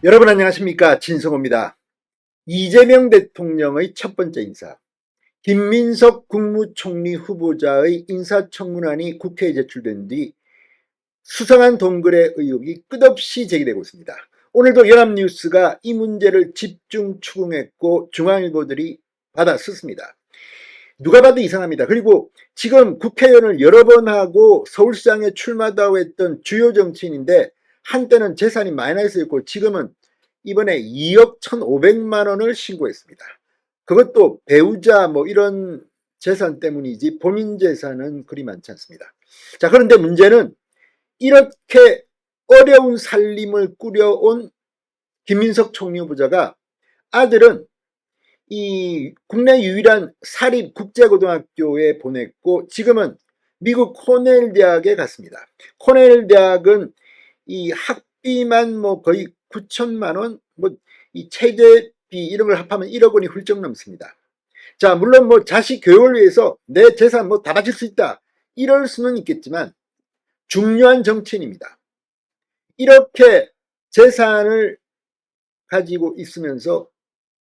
여러분 안녕하십니까, 진성호입니다. 이재명 대통령의 첫 번째 인사, 김민석 국무총리 후보자의 인사청문안이 국회에 제출된 뒤 수상한 동거래 의혹이 끝없이 제기되고 있습니다. 오늘도 연합뉴스가 이 문제를 집중 추궁했고 중앙일보들이 받아 썼습니다. 누가 봐도 이상합니다. 그리고 지금 국회의원을 여러 번 하고 서울시장에 출마하고 했던 주요 정치인인데 한때는 재산이 마이너스였고 지금은 이번에 2억 1,500만 원을 신고했습니다. 그것도 배우자 뭐 이런 재산 때문이지 본인 재산은 그리 많지 않습니다. 자, 그런데 문제는 이렇게 어려운 살림을 꾸려온 김민석 총리 후보자가 아들은 이 국내 유일한 사립 국제고등학교에 보냈고 지금은 미국 코넬 대학에 갔습니다. 코넬 대학은 이 학비만 뭐 거의 9천만 원, 뭐 이 체제비 이런 걸 합하면 1억 원이 훌쩍 넘습니다. 자, 물론 뭐 자식 교육을 위해서 내 재산 뭐 다 바칠 수 있다, 이럴 수는 있겠지만 중요한 정치인입니다. 이렇게 재산을 가지고 있으면서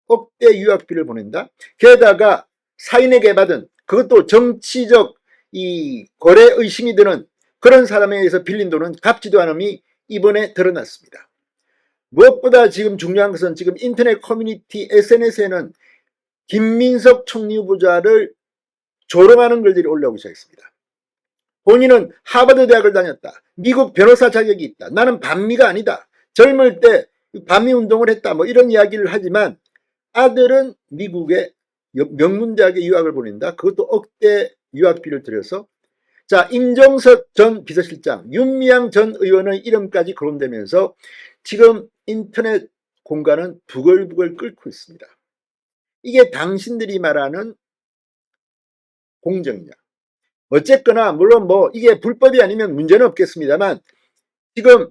억대 유학비를 보낸다. 게다가 사인에게 받은, 그것도 정치적 이 거래 의심이 드는 그런 사람에 의해서 빌린 돈은 갚지도 않음이 이번에 드러났습니다. 무엇보다 지금 중요한 것은 지금 인터넷 커뮤니티 SNS에는 김민석 총리 후보자를 조롱하는 글들이 올라오기 시작했습니다. 본인은 하버드 대학을 다녔다, 미국 변호사 자격이 있다, 나는 반미가 아니다, 젊을 때 반미 운동을 했다, 뭐 이런 이야기를 하지만 아들은 미국의 명문대학에 유학을 보낸다. 그것도 억대 유학비를 들여서. 자, 임종석 전 비서실장, 윤미향 전 의원의 이름까지 거론되면서 지금 인터넷 공간은 부글부글 끓고 있습니다. 이게 당신들이 말하는 공정이냐. 어쨌거나 물론 뭐 이게 불법이 아니면 문제는 없겠습니다만 지금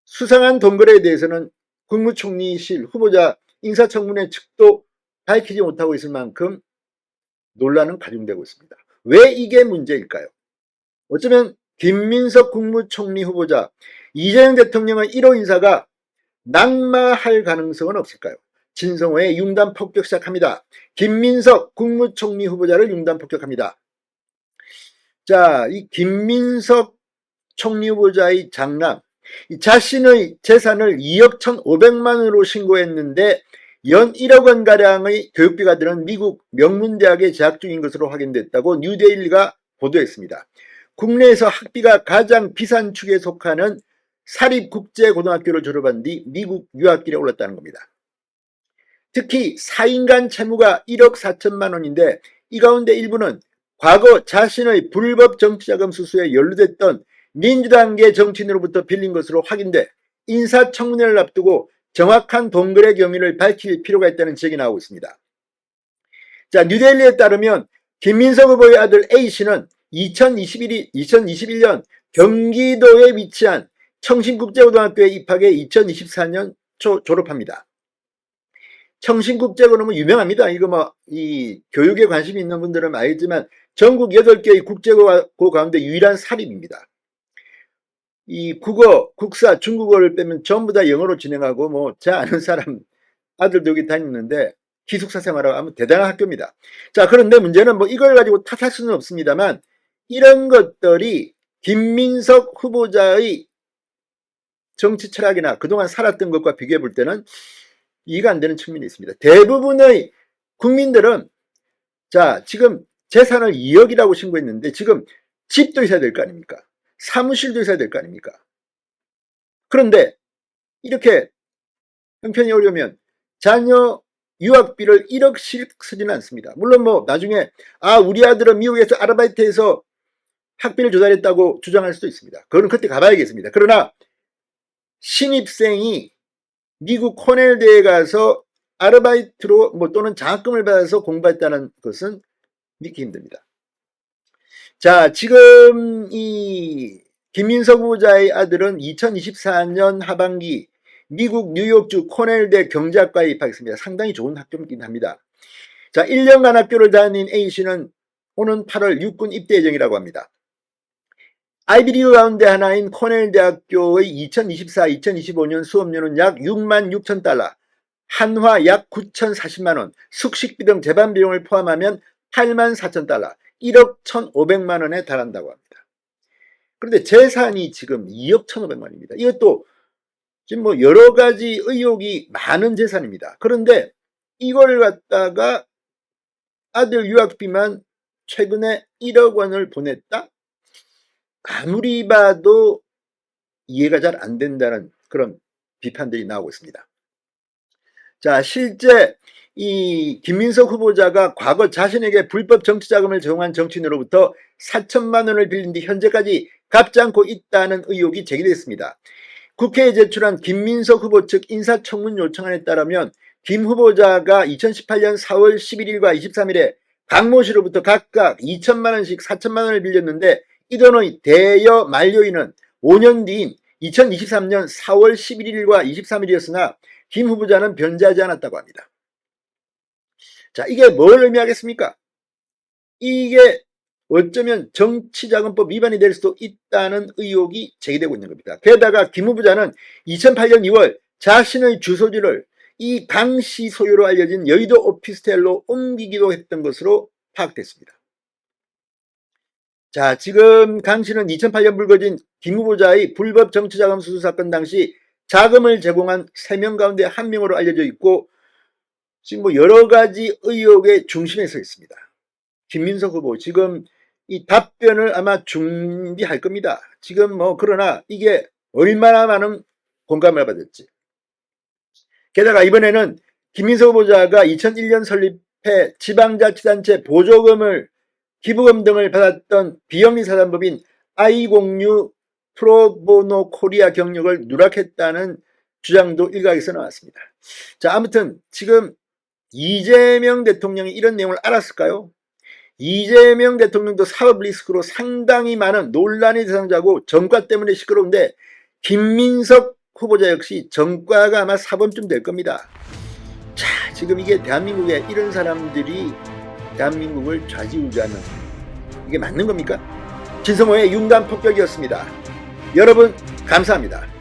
수상한 동거래에 대해서는 국무총리실 후보자 인사청문회 측도 밝히지 못하고 있을 만큼 논란은 가중되고 있습니다. 왜 이게 문제일까요? 어쩌면 김민석 국무총리 후보자, 이재명 대통령의 1호 인사가 낙마할 가능성은 없을까요? 진성호의 융단 폭격 시작합니다. 김민석 국무총리 후보자를 융단 폭격합니다. 자, 이 김민석 총리 후보자의 장남, 자신의 재산을 2억 1,500만 원으로 신고했는데 연 1억 원가량의 교육비가 드는 미국 명문대학에 재학 중인 것으로 확인됐다고 뉴데일리가 보도했습니다. 국내에서 학비가 가장 비싼 축에 속하는 사립국제고등학교를 졸업한 뒤 미국 유학길에 올랐다는 겁니다. 특히 4인간 채무가 1억 4천만 원인데 이 가운데 일부는 과거 자신의 불법 정치자금 수수에 연루됐던 민주당계 정치인으로부터 빌린 것으로 확인돼 인사청문회를 앞두고 정확한 동거래 경위를 밝힐 필요가 있다는 지적이 나오고 있습니다. 자, 뉴델리에 따르면 김민석 후보의 아들 A씨는 2021년 경기도에 위치한 청신국제고등학교에 입학해 2024년 초 졸업합니다. 청신국제고는 유명합니다. 이거 뭐 이 교육에 관심이 있는 분들은 알겠지만 전국 8개의 국제고 가운데 유일한 사립입니다. 이 국어, 국사, 중국어를 빼면 전부 다 영어로 진행하고 뭐 제 아는 사람 아들도 여기 다니는데 기숙사 생활하고 하면 대단한 학교입니다. 자, 그런데 문제는 뭐 이걸 가지고 탓할 수는 없습니다만 이런 것들이 김민석 후보자의 정치 철학이나 그동안 살았던 것과 비교해 볼 때는 이해가 안 되는 측면이 있습니다. 대부분의 국민들은 자, 지금 재산을 2억이라고 신고했는데 지금 집도 있어야 될 거 아닙니까? 사무실도 있어야 될 거 아닙니까? 그런데 이렇게 형편이 어려우면 자녀 유학비를 1억씩 쓰지는 않습니다. 물론 뭐 나중에 우리 아들은 미국에서 아르바이트해서 학비를 조달했다고 주장할 수도 있습니다. 그거는 그때 가봐야겠습니다. 그러나 신입생이 미국 코넬대에 가서 아르바이트로 뭐 또는 장학금을 받아서 공부했다는 것은 믿기 힘듭니다. 자, 지금 이 김민석 후보자의 아들은 2024년 하반기 미국 뉴욕주 코넬대 경제학과에 입학했습니다. 상당히 좋은 학교이긴 합니다. 자, 1년간 학교를 다닌 A씨는 오는 8월 육군 입대 예정이라고 합니다. 아이비리그 가운데 하나인 코넬 대학교의 2024-2025년 수업료는 약 6만 6천 달러, 한화 약 9,040만 원, 숙식비 등 재반 비용을 포함하면 8만 4천 달러, 1억 1,500만 원에 달한다고 합니다. 그런데 재산이 지금 2억 1,500만 원입니다. 이것도 지금 뭐 여러 가지 의혹이 많은 재산입니다. 그런데 이걸 갖다가 아들 유학비만 최근에 1억 원을 보냈다? 아무리 봐도 이해가 잘 안 된다는 그런 비판들이 나오고 있습니다. 자, 실제 이 김민석 후보자가 과거 자신에게 불법 정치자금을 제공한 정치인으로부터 4천만 원을 빌린 뒤 현재까지 갚지 않고 있다는 의혹이 제기됐습니다. 국회에 제출한 김민석 후보 측 인사청문 요청안에 따르면 김 후보자가 2018년 4월 11일과 23일에 강모 씨로부터 각각 2천만 원씩 4천만 원을 빌렸는데 이 돈의 대여 만료일은 5년 뒤인 2023년 4월 11일과 23일이었으나 김 후보자는 변제하지 않았다고 합니다. 자, 이게 뭘 의미하겠습니까? 이게 어쩌면 정치자금법 위반이 될 수도 있다는 의혹이 제기되고 있는 겁니다. 게다가 김 후보자는 2008년 2월 자신의 주소지를 이 강 씨 소유로 알려진 여의도 오피스텔로 옮기기도 했던 것으로 파악됐습니다. 자, 지금 강 씨는 2008년 불거진 김 후보자의 불법 정치자금 수수 사건 당시 자금을 제공한 3명 가운데 1명으로 알려져 있고 지금 뭐 여러 가지 의혹의 중심에 서 있습니다. 김민석 후보 지금 이 답변을 아마 준비할 겁니다. 지금 뭐 그러나 이게 얼마나 많은 공감을 받았지. 게다가 이번에는 김민석 후보자가 2001년 설립해 지방자치단체 보조금을 기부금 등을 받았던 비영리 사단법인 I06 프로보노 코리아 경력을 누락했다는 주장도 일각에서 나왔습니다. 자, 아무튼 지금 이재명 대통령이 이런 내용을 알았을까요? 이재명 대통령도 사법 리스크로 상당히 많은 논란의 대상자고 전과 때문에 시끄러운데 김민석 후보자 역시 전과가 아마 사범쯤 될 겁니다. 자, 지금 이게 대한민국에 이런 사람들이 대한민국을 좌지우지하는 이게 맞는 겁니까? 진성호의 융단 폭격이었습니다. 여러분 감사합니다.